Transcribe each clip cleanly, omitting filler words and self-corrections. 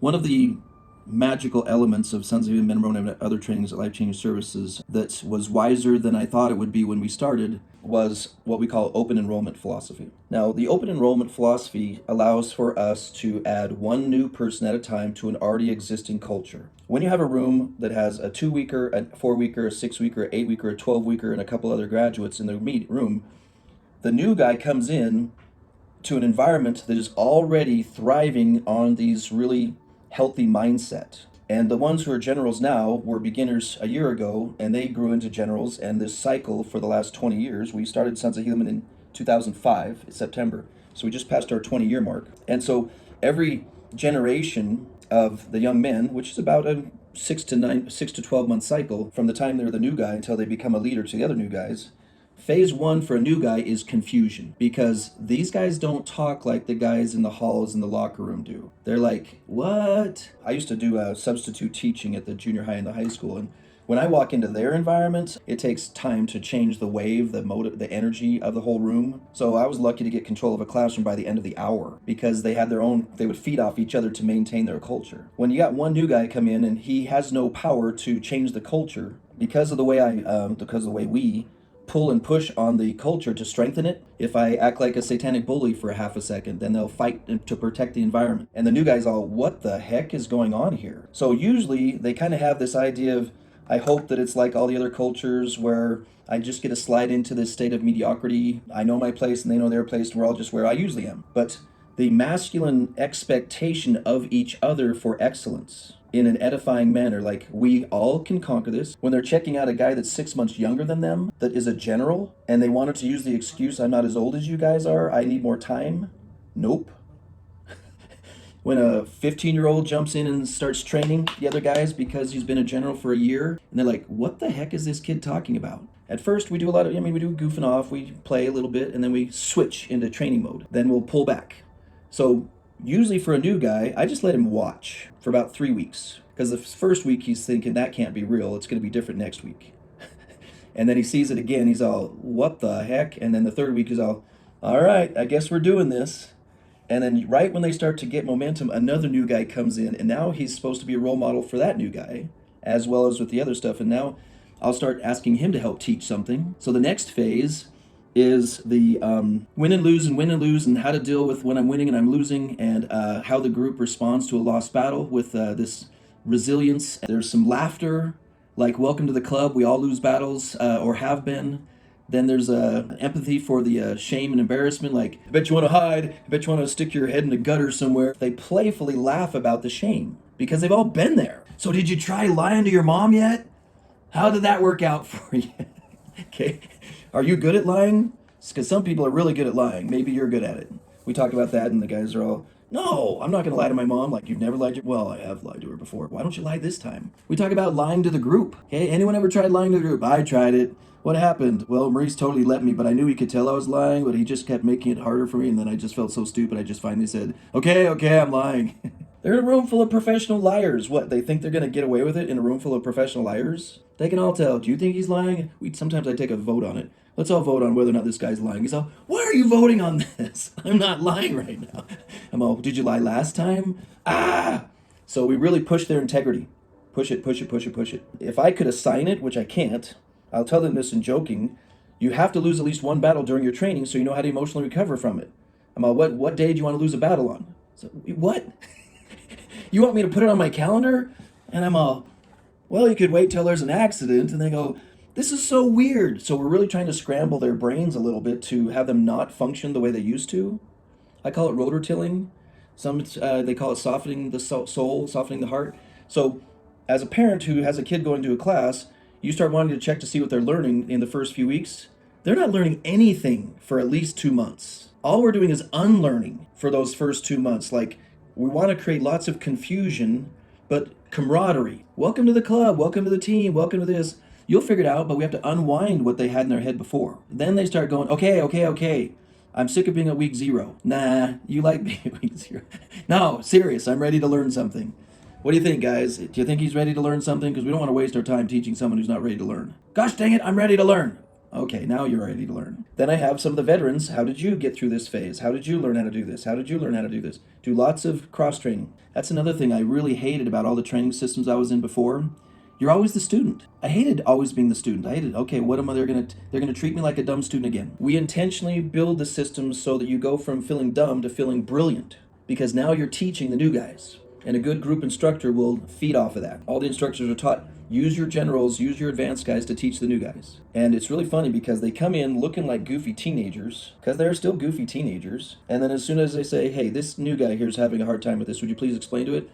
One of the magical elements of Sons of Men Enrollment and other trainings at Life Changing Services that was wiser than I thought it would be when we started was what we call open enrollment philosophy. Now, the open enrollment philosophy allows for us to add one new person at a time to an already existing culture. When you have a room that has a 2-weeker, a 4-weeker, a 6-weeker, 8-weeker, a 12-weeker, and a couple other graduates in the room, the new guy comes in to an environment that is already thriving on these really healthy mindset. And the ones who are generals now were beginners a year ago, and they grew into generals. And this cycle for the last 20 years, we started Sons of Helaman in 2005, September. So we just passed our 20-year mark. And so every generation of the young men, which is about a 6 to 12 month cycle from the time they're the new guy until they become a leader to the other new guys. Phase one for a new guy is confusion, because these guys don't talk like the guys in the halls in the locker room do. They're like, what? I used to do substitute teaching at the junior high and the high school, and when I walk into their environment, it takes time to change the wave, the energy of the whole room. So I was lucky to get control of a classroom by the end of the hour, because they had they would feed off each other to maintain their culture. When you got one new guy come in and he has no power to change the culture, because of the way we pull and push on the culture to strengthen it. If I act like a satanic bully for a half a second, then they'll fight to protect the environment. And the new guys all, what the heck is going on here? So usually they kind of have this idea of, I hope that it's like all the other cultures where I just get to slide into this state of mediocrity. I know my place and they know their place, and we're all just where I usually am. But the masculine expectation of each other for excellence in an edifying manner, like we all can conquer this. When they're checking out a guy that's 6 months younger than them, that is a general, and they wanted to use the excuse, I'm not as old as you guys are, I need more time. Nope. When a 15-year-old jumps in and starts training the other guys because he's been a general for a year, and they're like, what the heck is this kid talking about? At first, we do we do goofing off, we play a little bit, and then we switch into training mode. Then we'll pull back. So usually for a new guy, I just let him watch for about 3 weeks. Because the first week he's thinking, that can't be real, it's going to be different next week. And then he sees it again, he's all, what the heck? And then the third week he's all right, I guess we're doing this. And then right when they start to get momentum, another new guy comes in, and now he's supposed to be a role model for that new guy, as well as with the other stuff. And now I'll start asking him to help teach something. So the next phase is the win and lose and how to deal with when I'm winning and I'm losing, and how the group responds to a lost battle with this resilience. There's some laughter, like welcome to the club, we all lose battles or have been. Then there's empathy for the shame and embarrassment, like, I bet you want to hide, I bet you want to stick your head in a gutter somewhere. They playfully laugh about the shame because they've all been there. So did you try lying to your mom yet? How did that work out for you? Okay. Are you good at lying? Because some people are really good at lying. Maybe you're good at it. We talked about that, and the guys are all, no, I'm not going to lie to my mom. Like, you've never lied to her? Well, I have lied to her before. Why don't you lie this time? We talk about lying to the group. Okay, anyone ever tried lying to the group? I tried it. What happened? Well, Maurice totally let me, but I knew he could tell I was lying, but he just kept making it harder for me, and then I just felt so stupid, I just finally said, okay, I'm lying. They're in a room full of professional liars. What, they think they're going to get away with it in a room full of professional liars? They can all tell. Do you think he's lying? Sometimes I take a vote on it. Let's all vote on whether or not this guy's lying. He's all, why are you voting on this? I'm not lying right now. I'm all, did you lie last time? So we really push their integrity. Push it. If I could assign it, which I can't, I'll tell them this in joking, you have to lose at least one battle during your training so you know how to emotionally recover from it. I'm all, what day do you want to lose a battle on? So, what? You want me to put it on my calendar? And I'm all, well, you could wait till there's an accident. And they go, this is so weird. So we're really trying to scramble their brains a little bit to have them not function the way they used to. I call it rotor tilling. Some they call it softening the soul, softening the heart. So as a parent who has a kid going to a class, you start wanting to check to see what they're learning in the first few weeks. They're not learning anything for at least 2 months. All we're doing is unlearning for those first 2 months. Like, we want to create lots of confusion, but camaraderie. Welcome to the club, welcome to the team, welcome to this. You'll figure it out, but we have to unwind what they had in their head before. Then they start going, okay. I'm sick of being at week 0. Nah, you like being at week 0. No, serious, I'm ready to learn something. What do you think, guys? Do you think he's ready to learn something? Because we don't want to waste our time teaching someone who's not ready to learn. Gosh dang it, I'm ready to learn. Okay, now you're ready to learn. Then I have some of the veterans. How did you get through this phase? How did you learn how to do this? How did you learn how to do this? Do lots of cross training. That's another thing I really hated about all the training systems I was in before. You're always the student. I hated always being the student. I hated, okay, what am I, they're gonna treat me like a dumb student again. We intentionally build the systems so that you go from feeling dumb to feeling brilliant, because now you're teaching the new guys. And a good group instructor will feed off of that. All the instructors are taught, use your generals, use your advanced guys to teach the new guys. And it's really funny because they come in looking like goofy teenagers, because they're still goofy teenagers. And then as soon as they say, hey, this new guy here is having a hard time with this, would you please explain to it?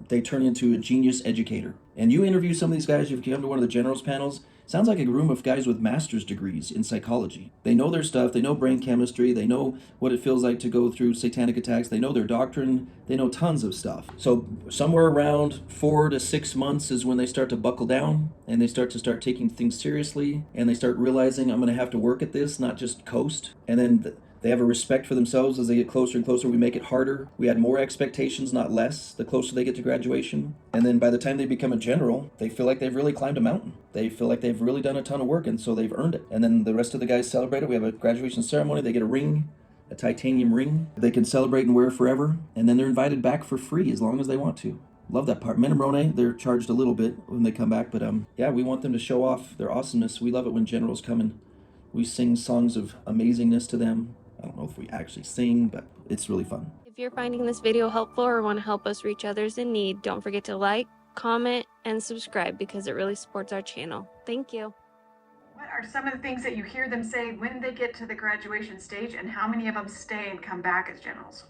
They turn into a genius educator. And you interview some of these guys, you've come to one of the generals panels, sounds like a room of guys with master's degrees in psychology. They know their stuff, they know brain chemistry, they know what it feels like to go through satanic attacks, they know their doctrine, they know tons of stuff. So somewhere around 4 to 6 months is when they start to buckle down and they start taking things seriously, and they start realizing, I'm going to have to work at this, not just coast. And then they have a respect for themselves as they get closer and closer. We make it harder. We add more expectations, not less, the closer they get to graduation. And then by the time they become a general, they feel like they've really climbed a mountain. They feel like they've really done a ton of work, and so they've earned it. And then the rest of the guys celebrate it. We have a graduation ceremony. They get a ring, a titanium ring. They can celebrate and wear forever. And then they're invited back for free as long as they want to. Love that part. Men and Moroni, they're charged a little bit when they come back, but yeah, we want them to show off their awesomeness. We love it when generals come and we sing songs of amazingness to them. I don't know if we actually sing, but it's really fun. If you're finding this video helpful or want to help us reach others in need, don't forget to like, comment, and subscribe because it really supports our channel. Thank you. What are some of the things that you hear them say when they get to the graduation stage, and how many of them stay and come back as generals?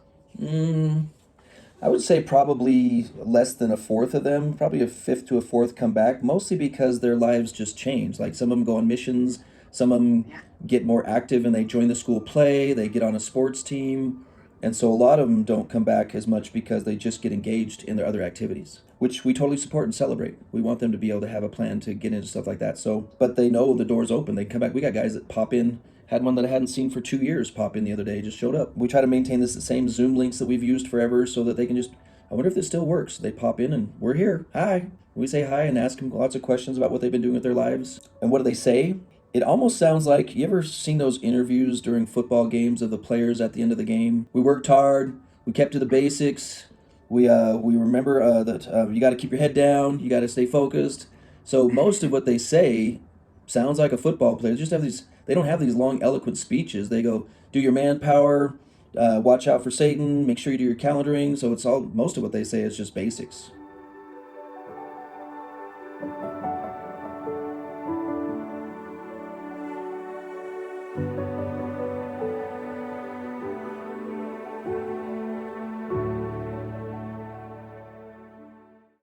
I would say probably less than a fourth of them, probably a fifth to a fourth come back, mostly because their lives just change. Like some of them go on missions, some of them get more active and they join the school play, they get on a sports team. And so a lot of them don't come back as much because they just get engaged in their other activities, which we totally support and celebrate. We want them to be able to have a plan to get into stuff like that. So, but they know the door's open. They come back. We got guys that pop in. Had one that I hadn't seen for 2 years pop in the other day, just showed up. We try to maintain the same Zoom links that we've used forever so that they can just, I wonder if this still works. They pop in and we're here. Hi. We say hi and ask them lots of questions about what they've been doing with their lives. And what do they say? It almost sounds like, you ever seen those interviews during football games of the players at the end of the game? We worked hard. We kept to the basics. We remember that you got to keep your head down. You got to stay focused. So most of what they say sounds like a football player. They just have these. They don't have these long, eloquent speeches. They go, do your manpower, watch out for Satan, make sure you do your calendaring. So it's all, most of what they say is just basics.